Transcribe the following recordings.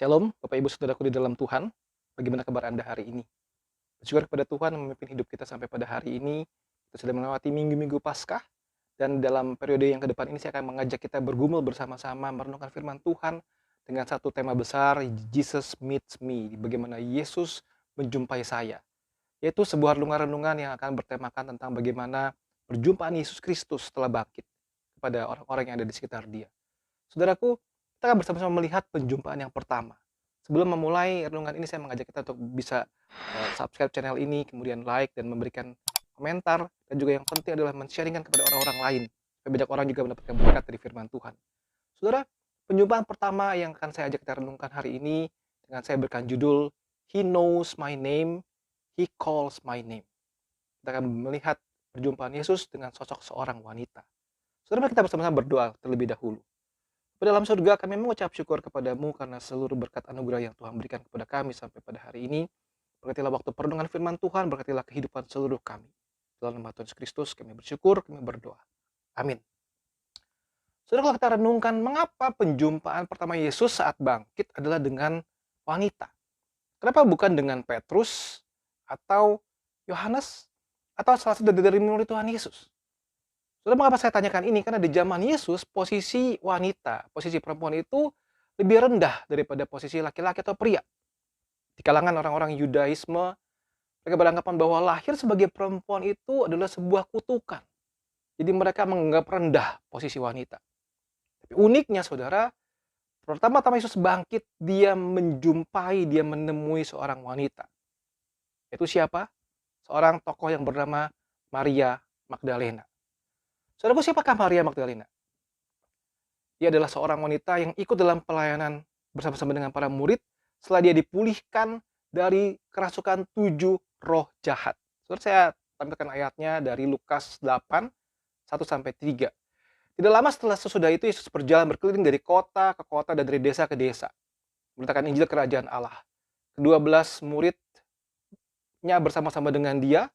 Shalom, Bapak Ibu Saudaraku di dalam Tuhan. Bagaimana kabar Anda hari ini? Bersyukur kepada Tuhan yang memimpin hidup kita sampai pada hari ini. Kita sudah melewati minggu-minggu Paskah. Dan dalam periode yang ke depan ini saya akan mengajak kita bergumul bersama-sama merenungkan firman Tuhan dengan satu tema besar, Jesus Meets Me. Bagaimana Yesus menjumpai saya. Yaitu sebuah renungan-renungan yang akan bertemakan tentang bagaimana perjumpaan Yesus Kristus setelah bangkit kepada orang-orang yang ada di sekitar dia. Saudaraku, kita akan bersama-sama melihat penjumpaan yang pertama. Sebelum memulai renungan ini, saya mengajak kita untuk bisa subscribe channel ini, kemudian like dan memberikan komentar, dan juga yang penting adalah men-sharingkan kepada orang-orang lain, supaya banyak orang juga mendapatkan berkat dari firman Tuhan. Saudara, penjumpaan pertama yang akan saya ajak kita renungkan hari ini, dengan saya berikan judul, He knows my name, He calls my name. Kita akan melihat perjumpaan Yesus dengan sosok seorang wanita. Saudara, mari kita bersama-sama berdoa terlebih dahulu. Pada dalam surga, kami mengucap syukur kepadamu karena seluruh berkat anugerah yang Tuhan berikan kepada kami sampai pada hari ini. Berkatilah waktu perenungan firman Tuhan, berkatilah kehidupan seluruh kami. Dalam nama Tuhan Yesus Kristus, kami bersyukur, kami berdoa. Amin. Saudara, kalau kita renungkan, mengapa penjumpaan pertama Yesus saat bangkit adalah dengan wanita? Kenapa bukan dengan Petrus, atau Yohanes, atau salah satu dari murid Tuhan Yesus? Saudara, mengapa saya tanyakan ini? Karena di zaman Yesus, posisi wanita, posisi perempuan itu lebih rendah daripada posisi laki-laki atau pria. Di kalangan orang-orang Yudaisme, mereka beranggapan bahwa lahir sebagai perempuan itu adalah sebuah kutukan. Jadi mereka menganggap rendah posisi wanita. Tapi uniknya, saudara, pertama-tama Yesus bangkit, dia menjumpai, dia menemui seorang wanita. Itu siapa? Seorang tokoh yang bernama Maria Magdalena. Saudaraku, siapakah Maria Magdalena? Dia adalah seorang wanita yang ikut dalam pelayanan bersama-sama dengan para murid setelah dia dipulihkan dari kerasukan 7 roh jahat. Saudara, saya tampilkan ayatnya dari Lukas 8, 1-3. Tidak lama sesudah itu, Yesus berjalan berkeliling dari kota ke kota dan dari desa ke desa, memberitakan Injil Kerajaan Allah. Kedua belas muridnya bersama-sama dengan dia,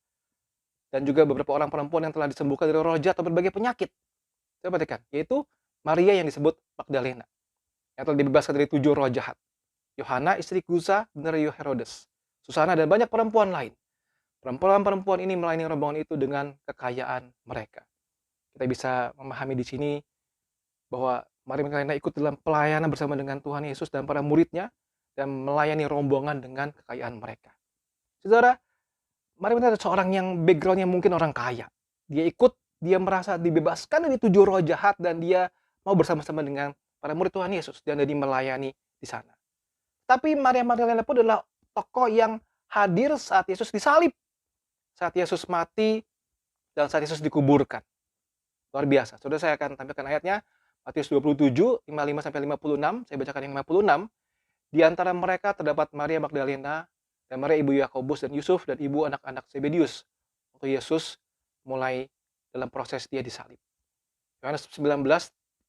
dan juga beberapa orang perempuan yang telah disembuhkan dari roh jahat atau berbagai penyakit. Saya perhatikan, yaitu Maria yang disebut Magdalena, yang telah dibebaskan dari 7 roh jahat. Yohana, istri Kusa, dan dari Herodes. Susana, dan banyak perempuan lain. Perempuan-perempuan ini melayani rombongan itu dengan kekayaan mereka. Kita bisa memahami di sini bahwa Maria Magdalena ikut dalam pelayanan bersama dengan Tuhan Yesus dan para muridnya, dan melayani rombongan dengan kekayaan mereka. Saudara, Maria Magdalena adalah seorang yang backgroundnya mungkin orang kaya. Dia ikut, dia merasa dibebaskan dari 7 roh jahat, dan dia mau bersama-sama dengan para murid Tuhan Yesus, dan dia melayani di sana. Tapi Maria Magdalena pun adalah tokoh yang hadir saat Yesus disalib, saat Yesus mati, dan saat Yesus dikuburkan. Luar biasa. Saudara, saya akan tampilkan ayatnya, Matius 27, 55-56, saya bacakan yang 56. Di antara mereka terdapat Maria Magdalena, dan Maria ibu Yakobus dan Yusuf, dan ibu anak-anak Zebedius, waktu Yesus mulai dalam proses dia disalib. Yohanes 19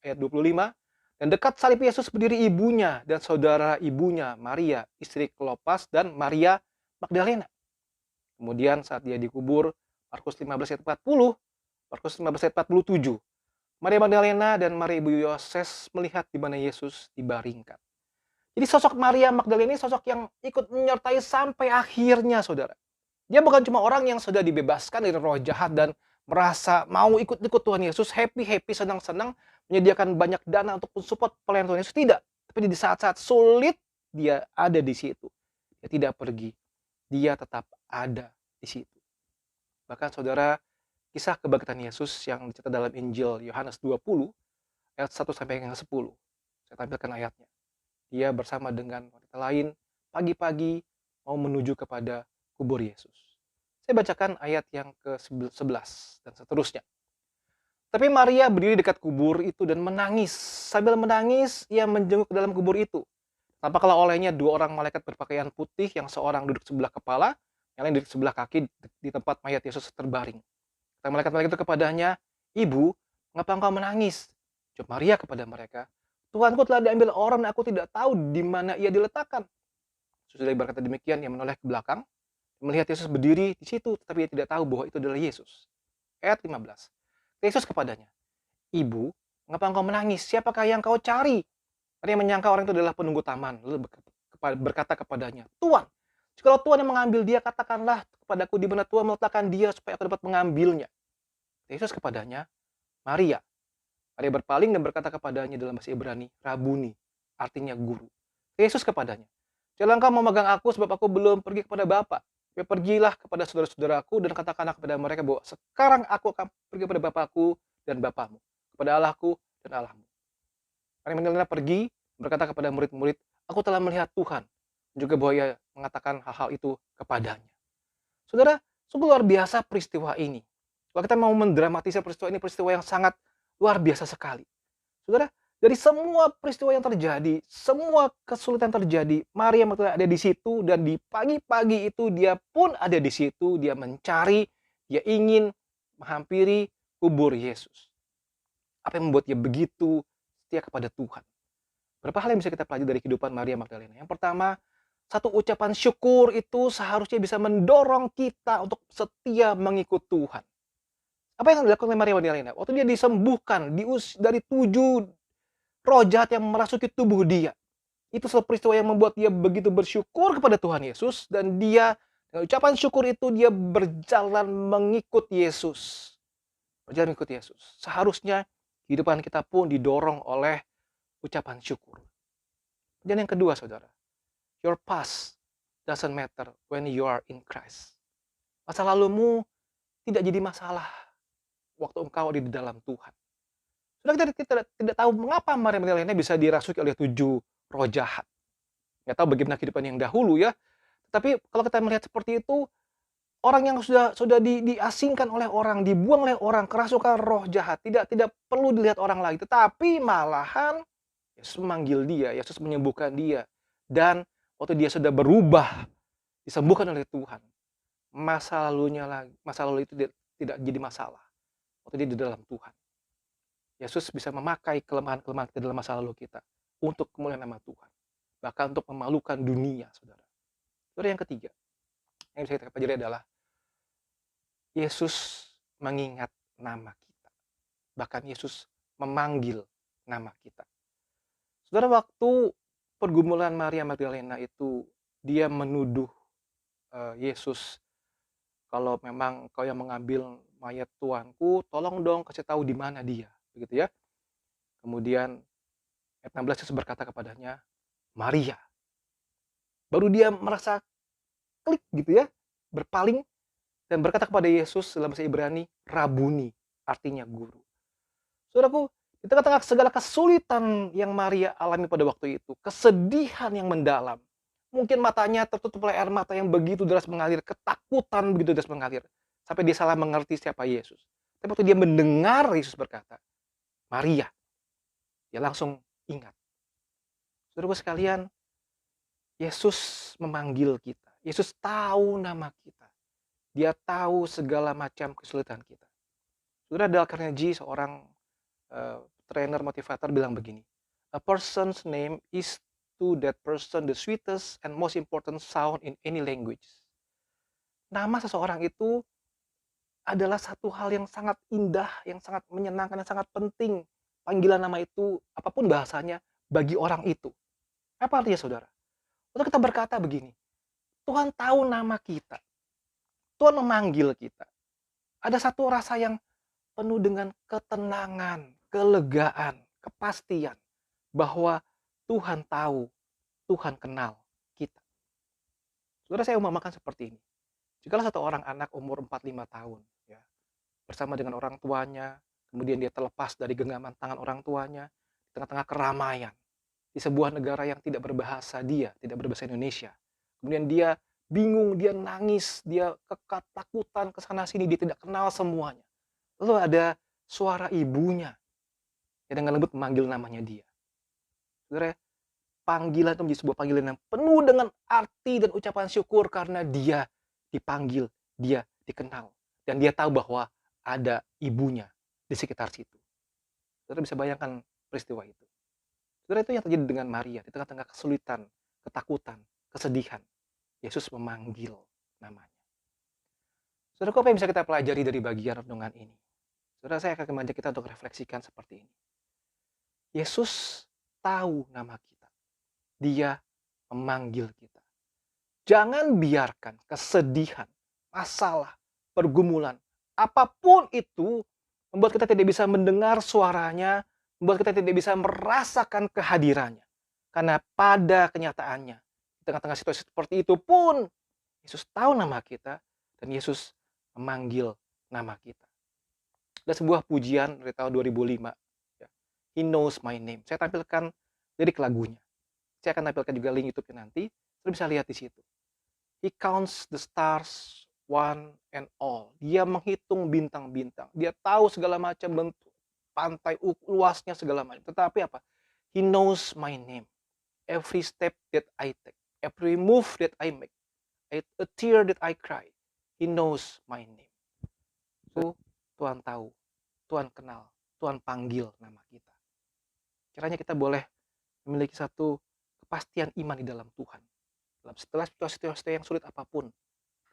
ayat 25, dan dekat salib Yesus berdiri ibunya dan saudara ibunya Maria, istri Klopas, dan Maria Magdalena. Kemudian saat dia dikubur, Markus 15 ayat 40, Markus 15 ayat 47, Maria Magdalena dan Maria ibu Yoses melihat di mana Yesus dibaringkan. Jadi sosok Maria Magdalena ini sosok yang ikut menyertai sampai akhirnya, saudara. Dia bukan cuma orang yang sudah dibebaskan dari roh jahat dan merasa mau ikut-ikut Tuhan Yesus, happy-happy, senang-senang, menyediakan banyak dana untuk support pelayanan Tuhan Yesus. Tidak. Tapi di saat-saat sulit, dia ada di situ. Dia tidak pergi. Dia tetap ada di situ. Bahkan saudara, kisah kebangkitan Yesus yang dicatat dalam Injil Yohanes 20, ayat 1-10. Saya tampilkan ayatnya. Dia bersama dengan wanita lain, pagi-pagi mau menuju kepada kubur Yesus. Saya bacakan ayat yang ke-11 dan seterusnya. Tapi Maria berdiri dekat kubur itu dan menangis. Sambil menangis, ia menjenguk ke dalam kubur itu. Tampaklah olehnya 2 orang malaikat berpakaian putih, yang seorang duduk sebelah kepala, yang lain duduk sebelah kaki di tempat mayat Yesus terbaring. Kata malaikat-malaikat itu kepadanya, "Ibu, mengapa engkau menangis?" Jawab Maria kepada mereka, "Tuhanku telah diambil orang dan aku tidak tahu di mana ia diletakkan." Sesudah berkata demikian, ia menoleh ke belakang, melihat Yesus berdiri di situ, tetapi ia tidak tahu bahwa itu adalah Yesus. Ayat 15. Yesus kepadanya, "Ibu, mengapa engkau menangis? Siapakah yang kau cari?" Maria menyangka orang itu adalah penunggu taman, lalu berkata kepadanya, "Tuan, jikalau Tuhan yang mengambil dia, katakanlah kepadaku di mana Tuhan meletakkan dia supaya aku dapat mengambilnya." Yesus kepadanya, "Maria." Maria berpaling dan berkata kepadanya dalam bahasa Ibrani, "Rabuni," artinya guru. Yesus kepadanya, "Janganlah engkau memegang aku sebab aku belum pergi kepada Bapa. Ya, pergilah kepada saudara-saudaraku dan katakanlah kepada mereka bahwa sekarang aku akan pergi kepada Bapakku dan Bapamu, kepada Allahku dan Allahmu." Maria Magdalena pergi berkata kepada murid-murid, "Aku telah melihat Tuhan." Juga bahwa ia mengatakan hal-hal itu kepadanya. Saudara, sungguh luar biasa peristiwa ini. Kalau kita mau mendramatisir peristiwa ini, peristiwa yang sangat luar biasa sekali. Saudara, dari semua peristiwa yang terjadi, semua kesulitan terjadi, Maria Magdalena ada di situ dan di pagi-pagi itu dia pun ada di situ, dia mencari, dia ingin menghampiri kubur Yesus. Apa yang membuat dia begitu setia kepada Tuhan? Berapa hal yang bisa kita pelajari dari kehidupan Maria Magdalena? Yang pertama, satu ucapan syukur itu seharusnya bisa mendorong kita untuk setia mengikut Tuhan. Apa yang dilakukan oleh Maria Magdalena? Waktu dia disembuhkan dari 7 roh jahat yang merasuki tubuh dia. Itu suatu peristiwa yang membuat dia begitu bersyukur kepada Tuhan Yesus. Dan dia, dengan ucapan syukur itu, dia berjalan mengikut Yesus. Berjalan mengikut Yesus. Seharusnya kehidupan kita pun didorong oleh ucapan syukur. Dan yang kedua, saudara, your past doesn't matter when you are in Christ. Masa lalumu tidak jadi masalah waktu engkau di dalam Tuhan. Sudah kita tidak tahu mengapa Maria Magdalena bisa dirasuki oleh 7 roh jahat. Nggak tahu bagaimana kehidupan yang dahulu ya. Tapi kalau kita melihat seperti itu, orang yang sudah diasingkan oleh orang, dibuang oleh orang, kerasukan roh jahat, tidak perlu dilihat orang lagi, tetapi malahan Yesus memanggil dia, Yesus menyembuhkan dia. Dan waktu dia sudah berubah, disembuhkan oleh Tuhan, masa lalu itu tidak jadi masalah waktu dia di dalam Tuhan. Yesus bisa memakai kelemahan-kelemahan kita dalam masa lalu kita untuk kemuliaan nama Tuhan, bahkan untuk memalukan dunia, saudara. Saudara, yang ketiga yang bisa kita pelajari adalah Yesus mengingat nama kita, bahkan Yesus memanggil nama kita. Saudara, waktu pergumulan Maria Magdalena itu, dia menuduh Yesus, "Kalau memang kau yang mengambil mayat Tuanku, tolong dong kasih tahu di mana dia." Begitu ya. Kemudian ayat 16 Yesus berkata kepadanya, "Maria." Baru dia merasa klik gitu ya, berpaling dan berkata kepada Yesus dalam bahasa Ibrani, "Rabuni," artinya guru. Saudaraku, di tengah-tengah segala kesulitan yang Maria alami pada waktu itu, kesedihan yang mendalam, mungkin matanya tertutup oleh air mata yang begitu deras mengalir, ketakutan begitu deras mengalir, sampai dia salah mengerti siapa Yesus. Tapi waktu dia mendengar Yesus berkata, "Maria," dia langsung ingat. Saudaraku sekalian, Yesus memanggil kita. Yesus tahu nama kita. Dia tahu segala macam kesulitan kita. Saudara, Dale Carnegie, seorang trainer motivator, bilang begini, "A person's name is to that person the sweetest and most important sound in any language." Nama seseorang itu adalah satu hal yang sangat indah, yang sangat menyenangkan, yang sangat penting. Panggilan nama itu, apapun bahasanya, bagi orang itu. Apa artinya, saudara? Untuk kita berkata begini, Tuhan tahu nama kita. Tuhan memanggil kita. Ada satu rasa yang penuh dengan ketenangan, kelegaan, kepastian bahwa Tuhan tahu, Tuhan kenal kita. Saudara, saya umpamakan seperti ini. Jikalau satu orang anak umur 4-5 tahun, ya, bersama dengan orang tuanya, kemudian dia terlepas dari genggaman tangan orang tuanya, di tengah-tengah keramaian, di sebuah negara yang tidak berbahasa tidak berbahasa Indonesia. Kemudian dia bingung, dia nangis, dia ketakutan kesana sini, dia tidak kenal semuanya. Lalu ada suara ibunya yang dengan lembut memanggil namanya dia. Saudara, panggilan itu menjadi sebuah panggilan yang penuh dengan arti dan ucapan syukur karena dia dipanggil, dia dikenal. Dan dia tahu bahwa ada ibunya di sekitar situ. Saudara bisa bayangkan peristiwa itu. Saudara, itu yang terjadi dengan Maria. Di tengah-tengah kesulitan, ketakutan, kesedihan, Yesus memanggil namanya. Saudara, apa yang bisa kita pelajari dari bagian renungan ini? Saudara, saya akan mengajak kita untuk refleksikan seperti ini. Yesus tahu nama kita. Dia memanggil kita. Jangan biarkan kesedihan, masalah, pergumulan, apapun itu membuat kita tidak bisa mendengar suaranya, membuat kita tidak bisa merasakan kehadirannya. Karena pada kenyataannya, di tengah-tengah situasi seperti itu pun, Yesus tahu nama kita, dan Yesus memanggil nama kita. Ada sebuah pujian dari tahun 2005. Ya. He knows my name. Saya tampilkan lirik lagunya. Saya akan tampilkan juga link YouTube-nya nanti. Saya bisa lihat di situ. He counts the stars one and all. Dia menghitung bintang-bintang. Dia tahu segala macam bentuk pantai luasnya segala macam. Tetapi apa? He knows my name. Every step that I take, every move that I make, a tear that I cry, He knows my name. So, Tuhan tahu, Tuhan kenal, Tuhan panggil nama kita. Kiranya kita boleh memiliki satu kepastian iman di dalam Tuhan. Setelah situasi-situasi yang sulit apapun,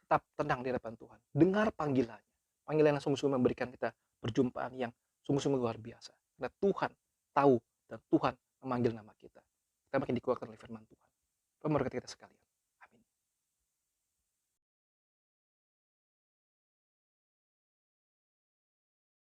tetap tenang di hadapan Tuhan. Dengar panggilannya. Panggilan yang sungguh-sungguh memberikan kita perjumpaan yang sungguh-sungguh luar biasa. Karena Tuhan tahu dan Tuhan memanggil nama kita. Kita makin dikuatkan oleh firman Tuhan. Tuhan memberkati kita sekalian.